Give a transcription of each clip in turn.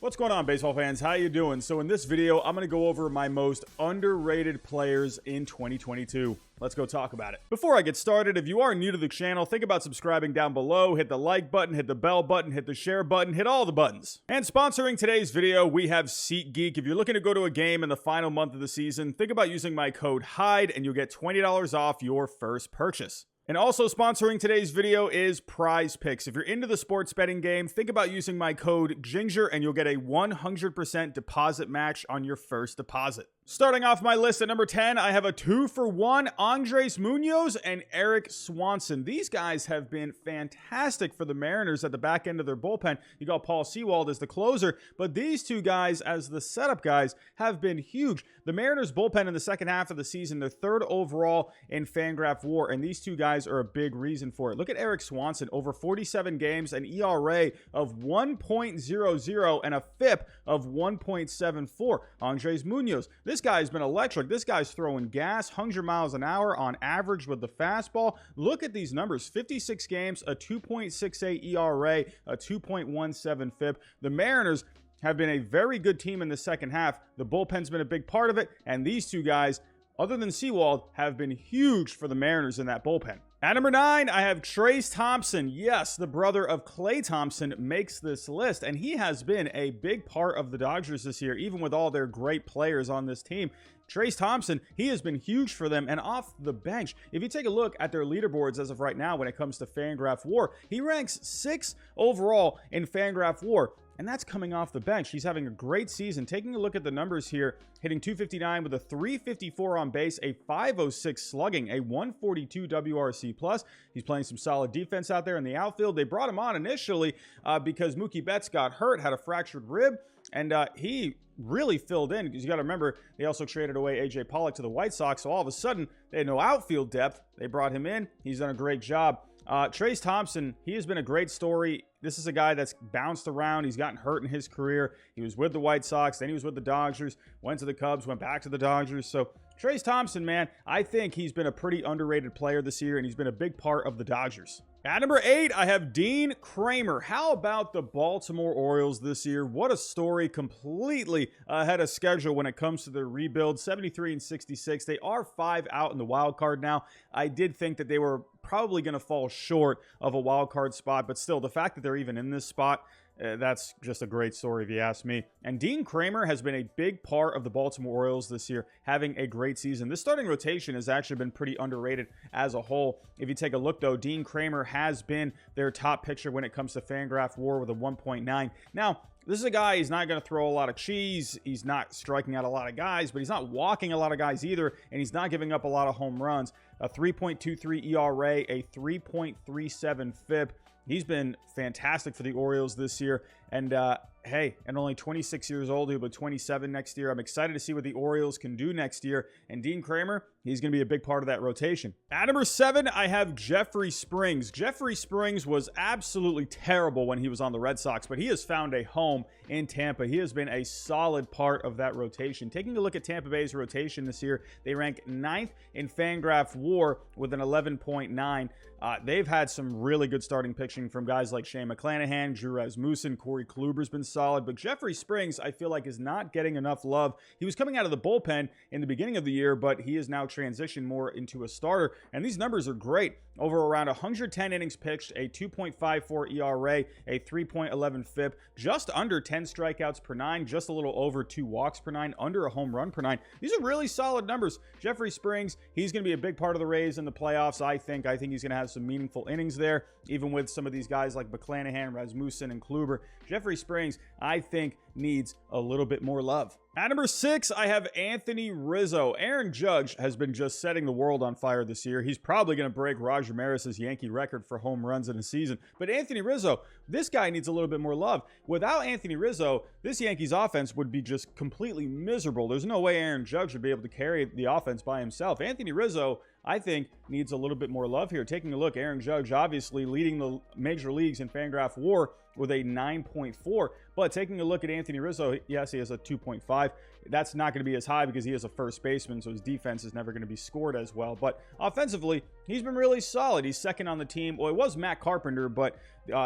What's going on, baseball fans? How you doing? So in this video, I'm going to go over my most underrated players in 2022. Let's go talk about it. Before I get started, if you are new to the channel, think about subscribing down below. Hit the like button, hit the bell button, hit the share button, hit all the buttons. And sponsoring today's video, we have SeatGeek. If you're looking to go to a game in the final month of the season, think about using my code HYDE and you'll get $20 off your first purchase. And also sponsoring today's video is Prize Picks. If you're into the sports betting game, think about using my code GINGER and you'll get a 100% deposit match on your first deposit. Starting off my list at number 10, I have a 2-for-1, Andres Munoz and Erik Swanson. These guys have been fantastic for the Mariners at the back end of their bullpen. You got Paul Sewald as the closer, but these two guys as the setup guys have been huge. The Mariners bullpen in the second half of the season, they're third overall in Fangraph WAR, and these two guys are a big reason for it. Look at Erik Swanson, over 47 games, an ERA of 1.00 and a FIP of 1.74. Andres Munoz, this guy's been electric. This guy's throwing gas, 100 miles an hour on average with the fastball. Look at these numbers, 56 games, a 2.68 ERA, a 2.17 FIP. The Mariners have been a very good team in the second half. The bullpen's been a big part of it, and these two guys, other than Sewald, have been huge for the Mariners in that bullpen. At number 9, I have Trayce Thompson. Yes, the brother of Klay Thompson makes this list, and he has been a big part of the Dodgers this year, even with all their great players on this team. Trayce Thompson, he has been huge for them, and off the bench, if you take a look at their leaderboards as of right now when it comes to Fangraph WAR, he ranks 6th overall in Fangraph WAR. And that's coming off the bench. He's having a great season. Taking a look at the numbers here, hitting .259 with a .354 on base, a .506 slugging, a .142 WRC+. He's playing some solid defense out there in the outfield. They brought him on initially because Mookie Betts got hurt, had a fractured rib, and he really filled in, because you got to remember, they also traded away A.J. Pollock to the White Sox, so all of a sudden, they had no outfield depth. They brought him in. He's done a great job. Trayce Thompson, he has been a great story. This is a guy that's bounced around. He's gotten hurt in his career. He was with the White Sox, then he was with the Dodgers, went to the Cubs, went back to the Dodgers. So Trayce Thompson, man, I think he's been a pretty underrated player this year, and he's been a big part of the Dodgers. At number 8, I have Dean Kramer. How about the Baltimore Orioles this year? What a story, completely ahead of schedule when it comes to their rebuild. 73-66. They are 5 out in the wild card now. I did think that they were probably going to fall short of a wild card spot, but still, the fact that they're even in this spot, that's just a great story if you ask me. And Dean Kramer has been a big part of the Baltimore Orioles this year, having a great season. This starting rotation has actually been pretty underrated as a whole. If you take a look, though, Dean Kramer has been their top pitcher when it comes to Fangraph WAR with a 1.9. Now, this is a guy, he's not going to throw a lot of cheese. He's not striking out a lot of guys, but he's not walking a lot of guys either, and he's not giving up a lot of home runs. A 3.23 ERA, a 3.37 FIP. He's been fantastic for the Orioles this year. And hey, and only 26 years old, he'll be 27 next year. I'm excited to see what the Orioles can do next year. And Dean Kramer, he's going to be a big part of that rotation. At number 7, I have Jeffrey Springs. Jeffrey Springs was absolutely terrible when he was on the Red Sox, but he has found a home in Tampa. He has been a solid part of that rotation. Taking a look at Tampa Bay's rotation this year, they rank 9th in Fangraph WAR with an 11.9. They've had some really good starting pitching from guys like Shane McClanahan, Drew Rasmussen, Corey Kluber's been solid, but Jeffrey Springs, I feel like, is not getting enough love. He was coming out of the bullpen in the beginning of the year, but he has now transitioned more into a starter, and these numbers are great. Over around 110 innings pitched, a 2.54 ERA, a 3.11 FIP, just under 10 strikeouts per 9, just a little over 2 walks per 9, under a home run per 9. These are really solid numbers. Jeffrey Springs, he's going to be a big part of the Rays in the playoffs, I think. I think he's going to have some meaningful innings there, even with some of these guys like McClanahan, Rasmussen, and Kluber. Jeffrey Springs, I think, needs a little bit more love. At number 6, I have Anthony Rizzo. Aaron Judge has been just setting the world on fire this year. He's probably going to break Roger Maris's Yankee record for home runs in a season. But Anthony Rizzo, this guy needs a little bit more love. Without Anthony Rizzo, this Yankees offense would be just completely miserable. There's no way Aaron Judge would be able to carry the offense by himself. Anthony Rizzo, I think, needs a little bit more love here. Taking a look, Aaron Judge obviously leading the major leagues in Fangraph WAR with a 9.4. But taking a look at Anthony Rizzo, yes, he has a 2.5. That's not going to be as high because he is a first baseman, so his defense is never going to be scored as well. But offensively, he's been really solid. He's second on the team. Well, it was Matt Carpenter, but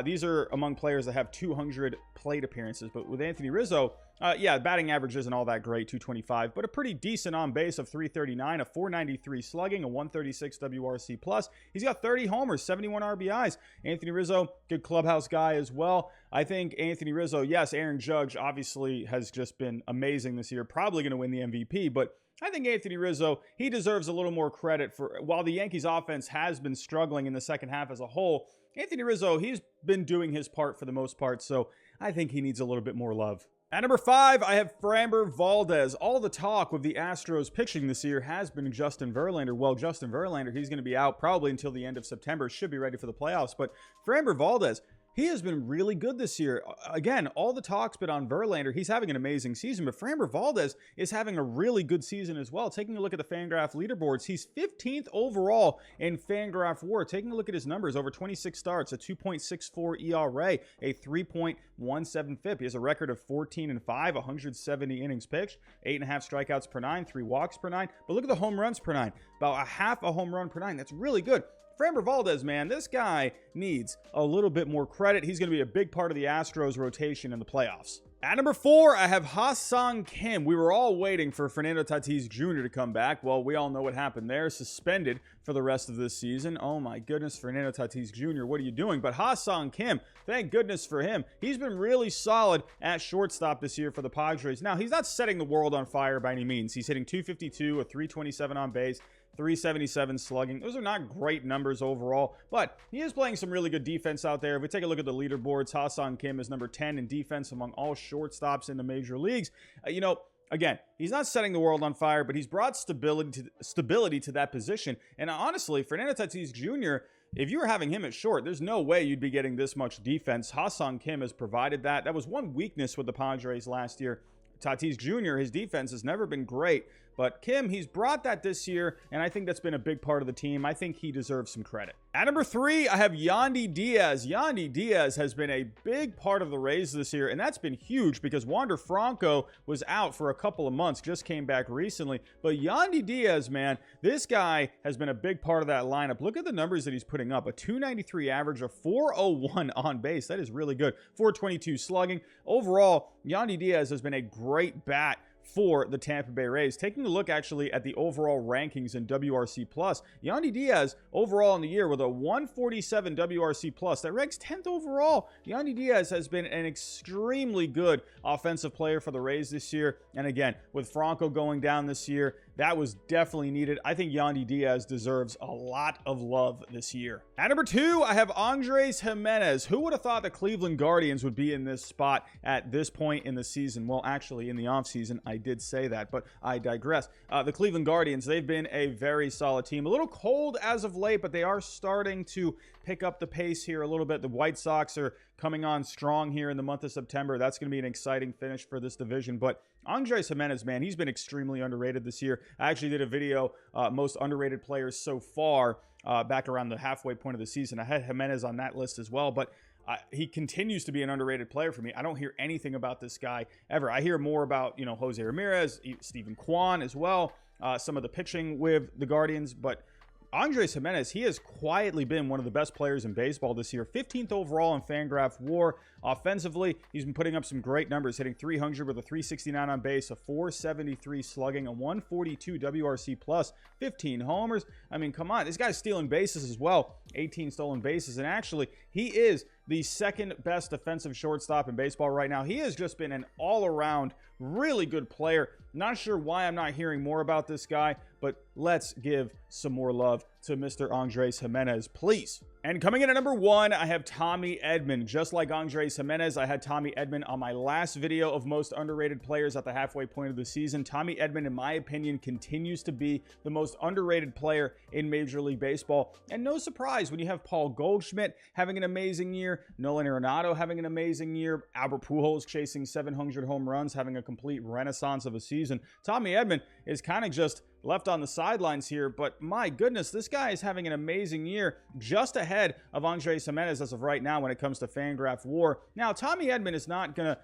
these are among players that have 200 plate appearances. But with Anthony Rizzo, yeah, batting average isn't all that great, 225, but a pretty decent on base of 339, a 493 slugging, a 136 WRC plus. He's got 30 homers, 71 RBIs. Anthony Rizzo, good clubhouse guy as well. I think Anthony Rizzo, yes, Aaron Judge obviously has just been amazing this year, probably going to win the MVP, but I think Anthony Rizzo, he deserves a little more credit for, while the Yankees offense has been struggling in the second half as a whole, Anthony Rizzo, he's been doing his part for the most part, so I think he needs a little bit more love. At number 5, I have FRAMBER VALDEZ. All the talk with the Astros pitching this year has been Justin Verlander. Well, Justin Verlander, he's going to be out probably until the end of September, should be ready for the playoffs, but FRAMBER VALDEZ, he has been really good this year. Again, all the talk's been on Verlander. He's having an amazing season, but FRAMBER VALDEZ is having a really good season as well. Taking a look at the FanGraph leaderboards, he's 15th overall in FanGraph WAR. Taking a look at his numbers, over 26 starts, a 2.64 ERA, a 3.17 FIP. He has a record of 14-5, 170 innings pitched, 8.5 strikeouts per 9, 3 walks per 9. But look at the home runs per 9, about a half a home run per 9. That's really good. FRAMBER VALDEZ, man, this guy needs a little bit more credit. He's going to be a big part of the Astros rotation in the playoffs. At number 4, I have Ha-Seong Kim. We were all waiting for Fernando Tatis Jr. to come back. Well, we all know what happened there. Suspended for the rest of this season. Oh my goodness, Fernando Tatis Jr., what are you doing? But Ha-Seong Kim, thank goodness for him. He's been really solid at shortstop this year for the Padres. Now, he's not setting the world on fire by any means. He's hitting 252, a 327 on base, 377 slugging. Those are not great numbers overall, but he is playing some really good defense out there. If we take a look at the leaderboards, Ha-Seong Kim is number 10 in defense among all shortstops in the major leagues. Again, he's not setting the world on fire, but he's brought stability to that position. And honestly, Fernando Tatis Jr., if you were having him at short, there's no way you'd be getting this much defense. Ha-Seong Kim has provided that. That was one weakness with the Padres last year. Tatis Jr., his defense has never been great, but Kim, he's brought that this year, and I think that's been a big part of the team. I think he deserves some credit. At number 3, I have Yandy Diaz. Yandy Diaz has been a big part of the Rays this year, and that's been huge because Wander Franco was out for a couple of months, just came back recently. But Yandy Diaz, man, this guy has been a big part of that lineup. Look at the numbers that he's putting up. A 293 average, a 401 on base. That is really good. 422 slugging. Overall, Yandy Diaz has been a great bat for the Tampa Bay Rays. Taking a look actually at the overall rankings in WRC+, Yandy Diaz overall in the year with a 147 WRC+, that ranks 10th overall. Yandy Diaz has been an extremely good offensive player for the Rays this year, and again, with Franco going down this year, that was definitely needed. I think Yandy Diaz deserves a lot of love this year. At number 2, I have Andrés Giménez. Who would have thought the Cleveland Guardians would be in this spot at this point in the season? Well, actually, in the offseason, I did say that, but I digress. The Cleveland Guardians, they've been a very solid team. A little cold as of late, but they are starting to pick up the pace here a little bit. The White Sox are coming on strong here in the month of September. That's going to be an exciting finish for this division, but Andrés Giménez, man, he's been extremely underrated this year. I actually did a video, most underrated players so far, back around the halfway point of the season. I had Giménez on that list as well, but he continues to be an underrated player for me. I don't hear anything about this guy ever. I hear more about, Jose Ramirez, Steven Kwan as well, some of the pitching with the Guardians, but Andrés Giménez, he has quietly been one of the best players in baseball this year. 15th overall in FanGraph WAR. Offensively, he's been putting up some great numbers, hitting 300 with a 369 on base, a 473 slugging, a 142 WRC+, 15 homers. I mean, come on. This guy's stealing bases as well. 18 stolen bases. And actually, he is the second best defensive shortstop in baseball right now. He has just been an all-around really good player. Not sure why I'm not hearing more about this guy, but let's give some more love to Mr. Andrés Giménez, please. And coming in at number 1, I have Tommy Edman. Just like Andrés Giménez, I had Tommy Edman on my last video of most underrated players at the halfway point of the season. Tommy Edman, in my opinion, continues to be the most underrated player in Major League Baseball. And no surprise when you have Paul Goldschmidt having an amazing year, Nolan Arenado having an amazing year, Albert Pujols chasing 700 home runs, having a complete renaissance of a season. Tommy Edman is kind of just left on the sidelines here, but my goodness, this guy is having an amazing year, just ahead of Andrés Giménez as of right now when it comes to FanGraph WAR. Now, Tommy Edman is not gonna,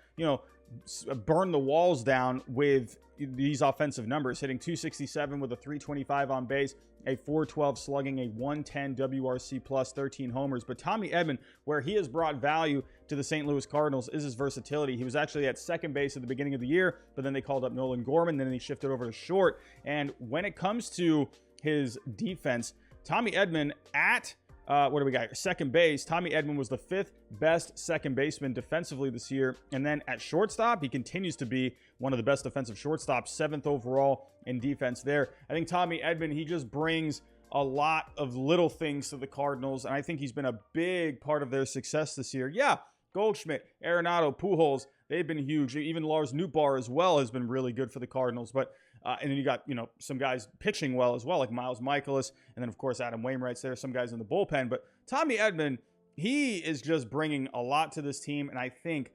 burn the walls down with these offensive numbers, hitting 267 with a 325 on base, a 412 slugging, a 110 WRC plus, 13 homers. But Tommy Edman, where he has brought value to the St. Louis Cardinals is his versatility. He was actually at second base at the beginning of the year, but then they called up Nolan Gorman, then he shifted over to short. And when it comes to his defense, Tommy Edman at what do we got? Second base. Tommy Edman was the 5th best second baseman defensively this year. And then at shortstop, he continues to be one of the best defensive shortstops, 7th overall in defense there. I think Tommy Edman, he just brings a lot of little things to the Cardinals, and I think he's been a big part of their success this year. Yeah, Goldschmidt, Arenado, Pujols, they've been huge. Even Lars Nootbaar as well has been really good for the Cardinals. But and then you got, some guys pitching well as well, like Miles Michaelis, and then of course Adam Wainwright's there, some guys in the bullpen. But Tommy Edman, he is just bringing a lot to this team, and I think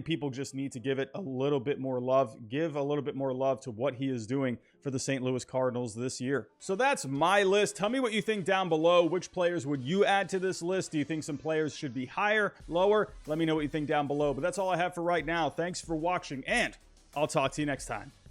people just need to give it a little bit more love, give a little bit more love to what he is doing for the St. Louis Cardinals this year. So that's my list. Tell me what you think down below. Which players would you add to this list? Do you think some players should be higher, lower? Let me know what you think down below. But that's all I have for right now. Thanks for watching, and I'll talk to you next time.